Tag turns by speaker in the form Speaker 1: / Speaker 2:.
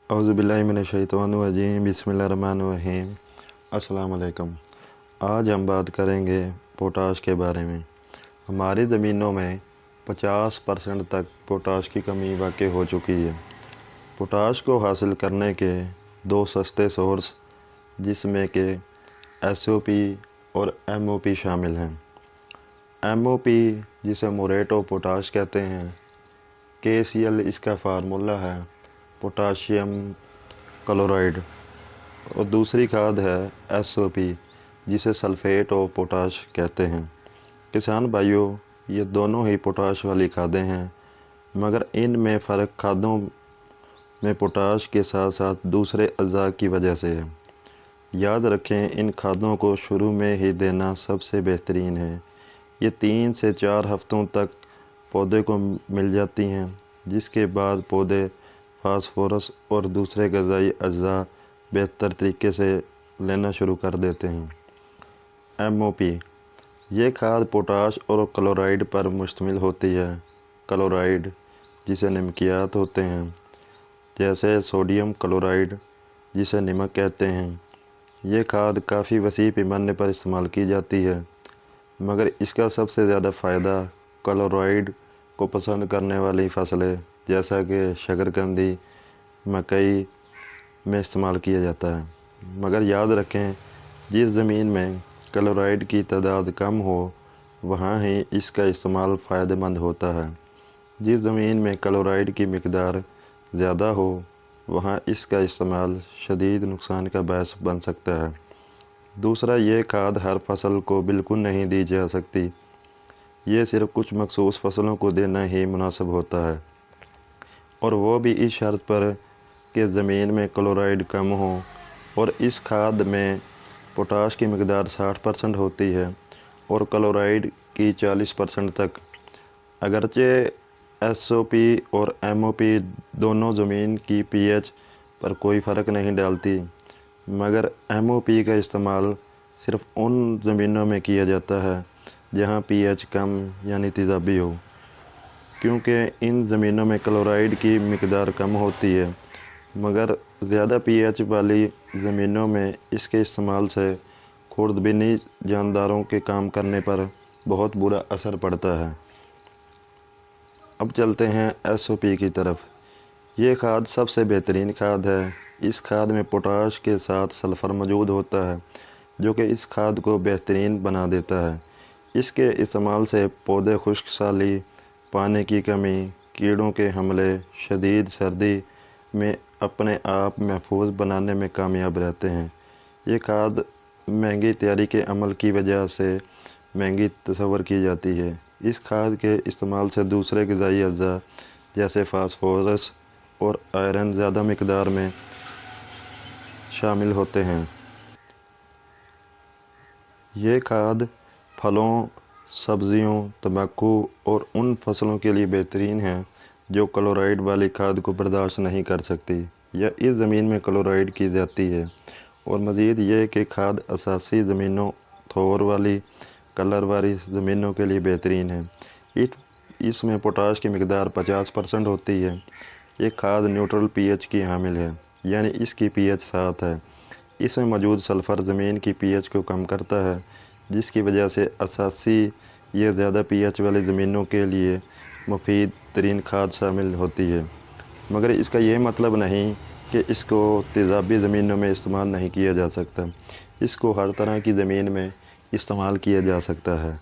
Speaker 1: اعوذ باللہ من الشیطان الرجیم، بسم اللہ الرحمن الرحیم۔ السلام علیکم۔ آج ہم بات کریں گے پوٹاش کے بارے میں۔ ہماری زمینوں میں 50% تک پوٹاش کی کمی واقع ہو چکی ہے۔ پوٹاش کو حاصل کرنے کے دو سستے سورس جس میں کہ SOP اور MOP شامل ہیں۔ MOP جسے موریٹ آف پوٹاش کہتے ہیں، KCl اس کا فارمولہ ہے، پوٹاشیم کلورائڈ، اور دوسری کھاد ہے SOP جسے سلفیٹ آف پوٹاش کہتے ہیں۔ کسان بھائیوں، یہ دونوں ہی پوٹاش والی کھادیں ہیں، مگر ان میں فرق کھادوں میں پوٹاش کے ساتھ ساتھ دوسرے اجزاء کی وجہ سے ہے۔ یاد رکھیں، ان کھادوں کو شروع میں ہی دینا سب سے بہترین ہے۔ یہ 3 سے 4 ہفتوں تک پودے کو مل جاتی ہیں، جس کے بعد پودے فاسفورس اور دوسرے غذائی اجزاء بہتر طریقے سے لینا شروع کر دیتے ہیں۔ MOP یہ کھاد پوٹاش اور کلورائڈ پر مشتمل ہوتی ہے۔ کلورائڈ جسے نمکیات ہوتے ہیں، جیسے سوڈیم کلورائڈ جسے نمک کہتے ہیں، یہ کھاد کافی وسیع پیمانے پر استعمال کی جاتی ہے، مگر اس کا سب سے زیادہ فائدہ کلورائڈ کو پسند کرنے والی فصلیں جیسا کہ شکرقندی، مکئی میں استعمال کیا جاتا ہے۔ مگر یاد رکھیں، جس زمین میں کلورائڈ کی تعداد کم ہو وہاں ہی اس کا استعمال فائدہ مند ہوتا ہے۔ جس زمین میں کلورائڈ کی مقدار زیادہ ہو وہاں اس کا استعمال شدید نقصان کا باعث بن سکتا ہے۔ دوسرا، یہ کھاد ہر فصل کو بالکل نہیں دی جا سکتی، یہ صرف کچھ مخصوص فصلوں کو دینا ہی مناسب ہوتا ہے، اور وہ بھی اس شرط پر کہ زمین میں کلورائڈ کم ہو اور اس کھاد میں پوٹاش کی مقدار 60% ہوتی ہے اور کلورائڈ کی 40% تک۔ اگرچہ SOP اور MOP دونوں زمین کی pH پر کوئی فرق نہیں ڈالتی، مگر MOP کا استعمال صرف ان زمینوں میں کیا جاتا ہے جہاں pH کم یعنی تیزابی ہو، کیونکہ ان زمینوں میں کلورائڈ کی مقدار کم ہوتی ہے، مگر زیادہ pH والی زمینوں میں اس کے استعمال سے خوردبینی جانداروں کے کام کرنے پر بہت برا اثر پڑتا ہے۔ اب چلتے ہیں SOP کی طرف۔ یہ کھاد سب سے بہترین کھاد ہے۔ اس کھاد میں پوٹاش کے ساتھ سلفر موجود ہوتا ہے، جو کہ اس کھاد کو بہترین بنا دیتا ہے۔ اس کے استعمال سے پودے خشک سالی، پانی کی کمی، کیڑوں کے حملے، شدید سردی میں اپنے آپ محفوظ بنانے میں کامیاب رہتے ہیں۔ یہ کھاد مہنگی تیاری کے عمل کی وجہ سے مہنگی تصور کی جاتی ہے۔ اس کھاد کے استعمال سے دوسرے غذائی اجزاء جیسے فاسفورس اور آئرن زیادہ مقدار میں شامل ہوتے ہیں۔ یہ کھاد پھلوں، سبزیوں، تمباکو اور ان فصلوں کے لیے بہترین ہے جو کلورائڈ والی کھاد کو برداشت نہیں کر سکتی یا اس زمین میں کلورائڈ کی زیادتی ہے، اور مزید یہ کہ کھاد اساسی زمینوں، تھور والی، کلر والی زمینوں کے لیے بہترین ہے۔ اس میں پوٹاش کی مقدار 50% ہوتی ہے۔ یہ کھاد نیوٹرل pH کی حامل ہے، یعنی اس کی pH 7 ہے۔ اس میں موجود سلفر زمین کی pH کو کم کرتا ہے، جس کی وجہ سے اساسی یہ زیادہ pH والی زمینوں کے لیے مفید ترین کھاد شامل ہوتی ہے، مگر اس کا یہ مطلب نہیں کہ اس کو تیزابی زمینوں میں استعمال نہیں کیا جا سکتا۔ اس کو ہر طرح کی زمین میں استعمال کیا جا سکتا ہے۔